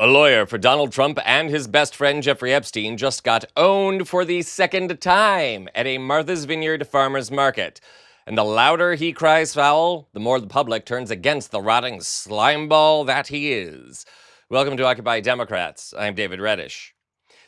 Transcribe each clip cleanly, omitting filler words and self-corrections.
A lawyer for Donald Trump and his best friend Jeffrey Epstein just got owned for the second time at a Martha's Vineyard farmer's market. And the louder he cries foul, the more the public turns against the rotting slimeball that he is. Welcome to Occupy Democrats. I'm David Reddish.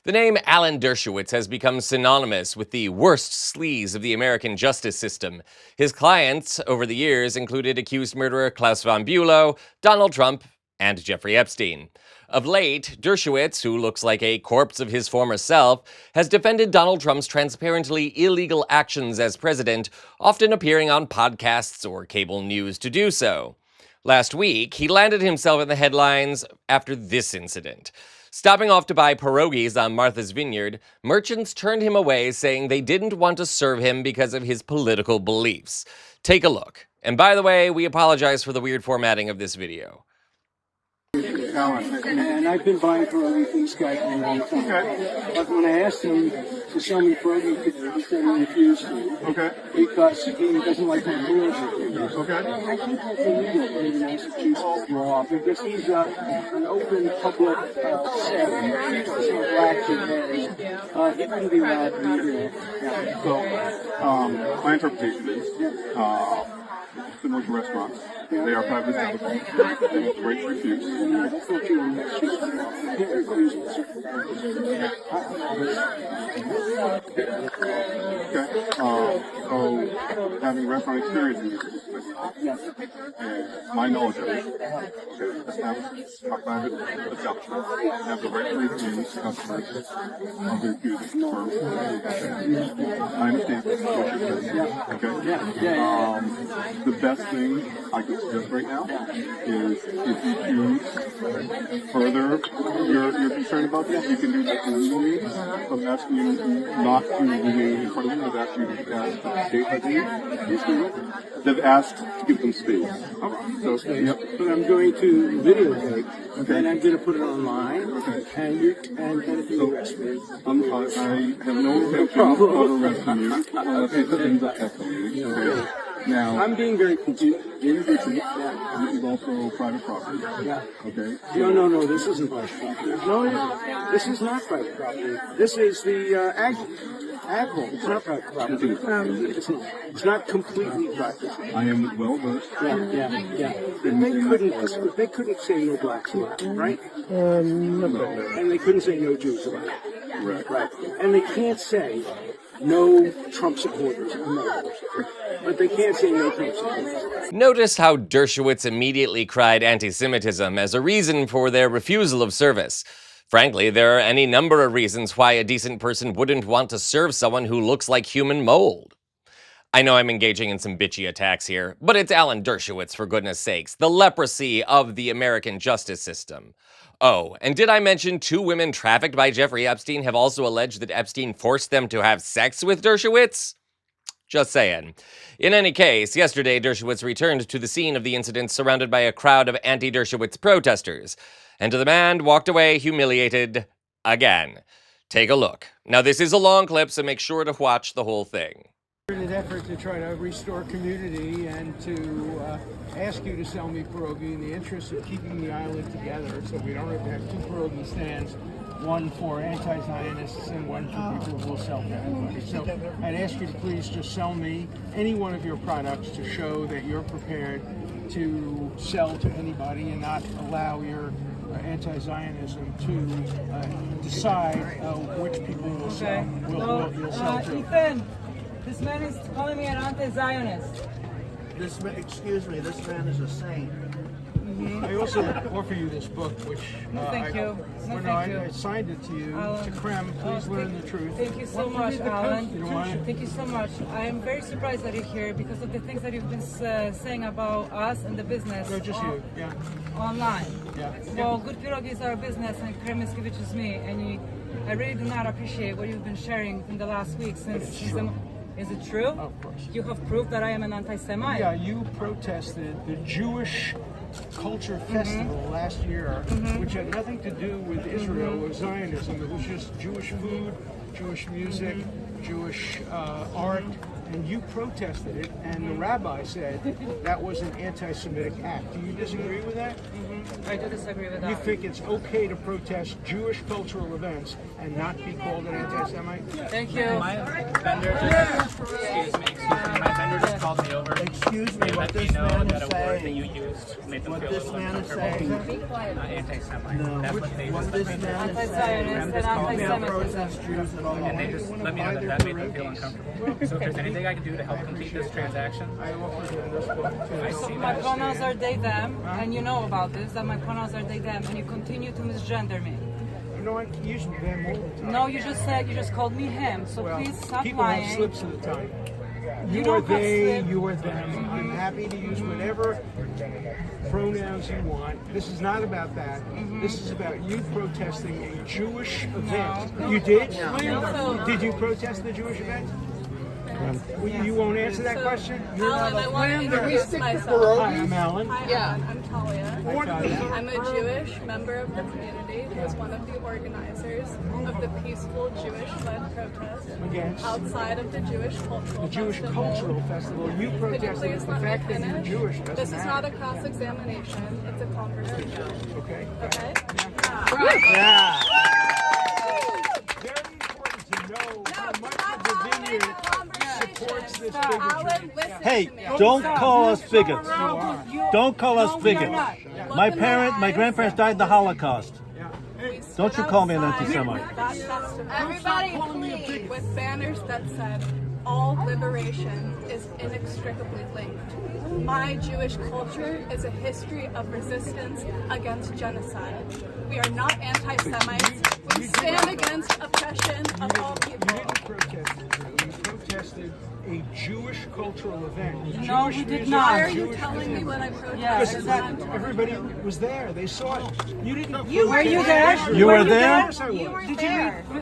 The name Alan Dershowitz has become synonymous with the worst sleaze of the American justice system. His clients over the years included accused murderer Klaus von Bülow, Donald Trump, and Jeffrey Epstein. Of late, Dershowitz, who looks like a corpse of his former self, has defended Donald Trump's transparently illegal actions as president, often appearing on podcasts or cable news to do so. Last week, he landed himself in the headlines after this incident. Stopping off to buy pierogies on Martha's Vineyard, merchants turned him away, saying they didn't want to serve him because of his political beliefs. Take a look. And by the way, we apologize for the weird formatting of this video. And I've been buying pierogi from this guy for a long time. Okay. But when I asked him to sell me pierogi, he said he refused to. Okay. Because he doesn't like my pierogi. Okay. I think that's illegal in Massachusetts law because he's an open public setting. Blacks and gays. He wouldn't be allowed to be here. Yeah. So, my interpretation is, similar to restaurants, they are private establishments. They have the right to refuse. That's not true in Massachusetts. You can't refuse it. Okay. So, having restaurant experience in this and my knowledge of it, establishments are private establishments have the right to refuse customers of their choosing for I understand what you're saying. Okay? The best thing I can suggest right now is if you choose further you're concerned about this, you can do that legally. So I'm asking you not to remain in front of them. I've asked you to ask state ID. They've asked to give them space. So, yep. But I'm going to videotape, and I'm going to put it online, and if you arrest me. I have no intention of arresting you. It ends up escalating. Now, I'm being very considerate. This is also private property. Yeah. Okay. No, this isn't private property. No, this is not private property. This is the ag home. It's not private property. It's not completely private. I am well versed. Yeah. They couldn't say no blacks allowed, right? And they couldn't say no Jews allowed. Right. And they can't say no Trump supporters. But they can't say no Trump supporters. Notice how Dershowitz immediately cried anti-Semitism as a reason for their refusal of service. Frankly, there are any number of reasons why a decent person wouldn't want to serve someone who looks like human mold. I know I'm engaging in some bitchy attacks here, but it's Alan Dershowitz, for goodness sakes, the leprosy of the American justice system. Oh, and did I mention 2 women trafficked by Jeffrey Epstein have also alleged that Epstein forced them to have sex with Dershowitz? Just saying. In any case, yesterday Dershowitz returned to the scene of the incident surrounded by a crowd of anti-Dershowitz protesters, and the man walked away humiliated again. Take a look. Now this is a long clip, so make sure to watch the whole thing. In an effort to try to restore community and to ask you to sell me pierogi in the interest of keeping the island together so we don't have to have 2 pierogi stands, one for anti-Zionists and one for people who will sell to everybody. So I'd ask you to please just sell me any one of your products to show that you're prepared to sell to anybody and not allow your anti-Zionism to decide which people will sell. You'll sell to. Ethan, this man is calling me an anti-Zionist. Excuse me, this man is a saint. I also offer you this book, which thank you. I signed it to you. Alan, to Krem, please learn the truth. Thank you so much, Alan. You Thank you so much. I am very surprised that you're here because of the things that you've been saying about us and the business. No, just you. Yeah. Online. Yeah. Well, good pierogi is our business, and Krem is me. And I really do not appreciate what you've been sharing in the last week since. Is it true? Of course. You have proof that I am an anti-Semite. Yeah, you protested the Jewish Culture Festival last year, which had nothing to do with Israel or Zionism. It was just Jewish food, Jewish music, Jewish art, and you protested it, and the rabbi said that was an anti-Semitic act. Do you disagree with that? I do disagree with that. You think it's okay to protest Jewish cultural events and not be called an anti-Semite? Thank you. My vendor just, my vendor just called me over. Excuse me, They what let me this know man that is a word that saying. you used made them What feel this a little man is uncomfortable. saying. Anti-Semite. No. That's what they What just this let me know. man is Anti-Zionist and anti-Semitism. protest Jews at all. And they just let me know that that made them feel uncomfortable. So if there's anything I can do to help complete this transaction, I offered him this book too. So my pronouns are they, them, and you know about this, that my pronouns are they, them, and you continue to misgender me. You know, I use them all the time. No, you just said, you just called me him, so Well, please stop people lying. have slips of the tongue. You You are don't have they, slip. you are them. I'm happy to use whatever pronouns you want. This is not about that. This is about you protesting a Jewish event. You did? No. Did you protest the Jewish event? Well, you won't answer that question? You're Alan, not I a want to introduce myself. Hi, I'm Alan. Hi, Alan. I'm Talia. I'm a Jewish member of the community who is one of the organizers of the peaceful Jewish-led protest Against? outside of the Jewish Cultural The Jewish Festival. Cultural Festival. You Could you protested please the let me fact that you're finish? Jewish doesn't This is matter. not a cross-examination. It's a conversation. Okay. Okay? Yeah. Very important to know how much of the vineyard supports this Alan, bigotry. listen Hey, to me. don't call us bigots. You- Don't call us No, we are bigots. not. My grandparents died in the Holocaust. We Don't stood you call me an outside anti-Semite. that festival. Everybody flee with banners that said, all liberation is inextricably linked. My Jewish culture is a history of resistance against genocide. We are not anti-Semites. We stand against oppression of all You people. didn't protest it, Drew. You protested a Jewish cultural event. No, Jewish we did music, not. Why are you Jewish telling me music. what I protested? Yes, Because exactly. everybody was there. They saw it. You didn't. Were you there? You were there? Of course I was.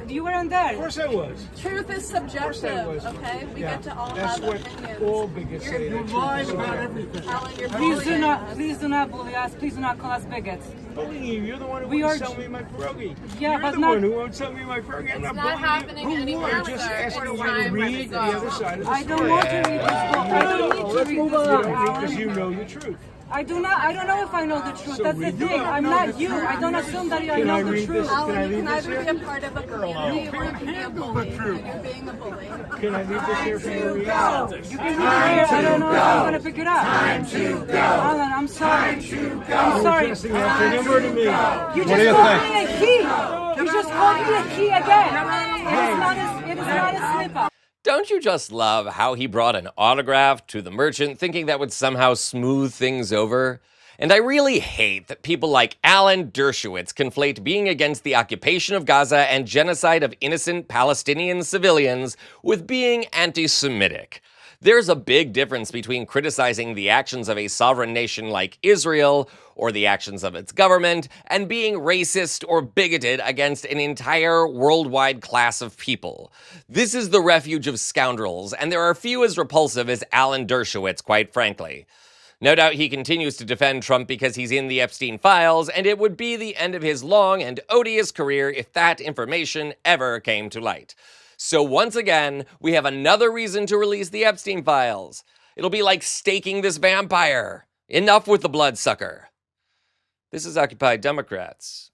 Did you weren't there? Of course I was. Truth is course I subjective, was. okay? We Yeah, get to all that's have what opinions. all bigots say. You're lying about everything. Alan, you're Please do not bully us. Please do not call us bigots. Bullying you. You're the one who We won't are- sell me my pierogi. Yeah, You're but the not- one who won't sell me my pierogi. I'm not not bullying happening you. anymore, I'm just sir. asking It's you to time read the for other side of the I story. don't want to read this book. I don't need to Let's read move this on. book, Because you Alan. know the truth. I do not. I don't know if I know the truth. So That's we the do thing. not I'm know not the you. truth. I don't assume that I Can I know the read truth. this? Can I Alan, you leave can this either be here? a part of a community or you can be a bully, and you're being a bully. Can I leave this here for you to read? You can leave it here. I don't know if I'm gonna pick it up. Alan, I'm sorry. I'm sorry. Addressing that to him or to me? You What do just you called think? me a key. You just called me a key again. It is not a slip up. Don't you just love how he brought an autograph to the merchant thinking that would somehow smooth things over? And I really hate that people like Alan Dershowitz conflate being against the occupation of Gaza and genocide of innocent Palestinian civilians with being anti-Semitic. There's a big difference between criticizing the actions of a sovereign nation like Israel or the actions of its government and being racist or bigoted against an entire worldwide class of people. This is the refuge of scoundrels, and there are few as repulsive as Alan Dershowitz, quite frankly. No doubt he continues to defend Trump because he's in the Epstein files, and it would be the end of his long and odious career if that information ever came to light. So once again, we have another reason to release the Epstein files. It'll be like staking this vampire. Enough with the bloodsucker. This is Occupy Democrats.